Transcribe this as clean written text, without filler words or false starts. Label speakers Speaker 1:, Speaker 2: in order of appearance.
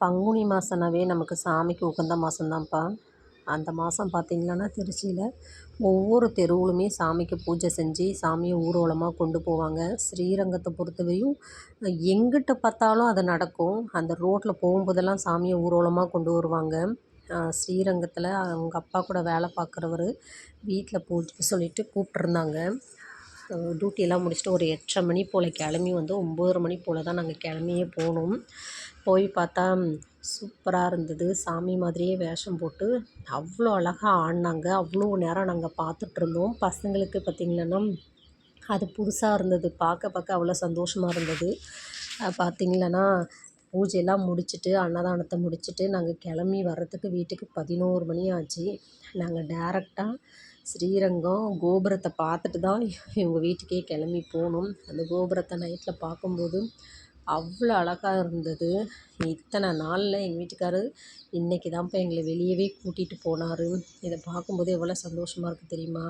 Speaker 1: பங்குனி மாதம்னாவே நமக்கு சாமிக்கு உகந்த மாதம்தான்ப்பா. அந்த மாதம் பார்த்திங்கன்னா திருச்சியில் ஒவ்வொரு தெருவுலுமே சாமிக்கு பூஜை செஞ்சு சாமியை ஊர்வலமாக கொண்டு போவாங்க. ஸ்ரீரங்கத்தை பொறுத்தவரையும் எங்கிட்ட பார்த்தாலும் அது நடக்கும். அந்த ரோட்டில் போகும்போதெல்லாம் சாமியை ஊர்வலமாக கொண்டு வருவாங்க. ஸ்ரீரங்கத்தில் அவங்க அப்பா கூட வேலை பார்க்குறவர் வீட்டில் பூஜை சொல்லிட்டு கூப்பிட்ருந்தாங்க. டியூட்டியெல்லாம் முடிச்சுட்டு ஒரு 8:30 மணி போல் கிளம்பி வந்து 9:30 மணி போல் தான் நாங்கள் கிளம்பியே போனோம். போய் பார்த்தா சூப்பராக இருந்தது. சாமி மாதிரியே வேஷம் போட்டு அவ்வளோ அழகாக ஆடினாங்க. அவ்வளோ நேரம் நாங்கள் பார்த்துட்ருந்தோம். பசங்களுக்கு பார்த்திங்கன்னா அது புதுசாக இருந்தது. பார்க்க பார்க்க அவ்வளோ சந்தோஷமாக இருந்தது. பார்த்திங்கன்னா பூஜையெல்லாம் முடிச்சுட்டு அன்னதானத்தை முடிச்சுட்டு நாங்கள் கிளம்பி வர்றதுக்கு வீட்டுக்கு 11 மணி ஆச்சு. நாங்கள் டேரெக்டாக ஸ்ரீரங்கம் கோபுரத்தை பார்த்துட்டு தான் இவங்க வீட்டுக்கே கிளம்பி போனோம். அந்த கோபுரத்தை நைட்டில் பார்க்கும்போது அவ்வளோ அழகாக இருந்தது. இத்தனை நாளில் எங்கள் வீட்டுக்காரர் இன்றைக்கி தான்ப்பா எங்களை வெளியவே கூட்டிகிட்டு போனார். இதை பார்க்கும்போது எவ்வளோ சந்தோஷமாக இருக்குது தெரியுமா?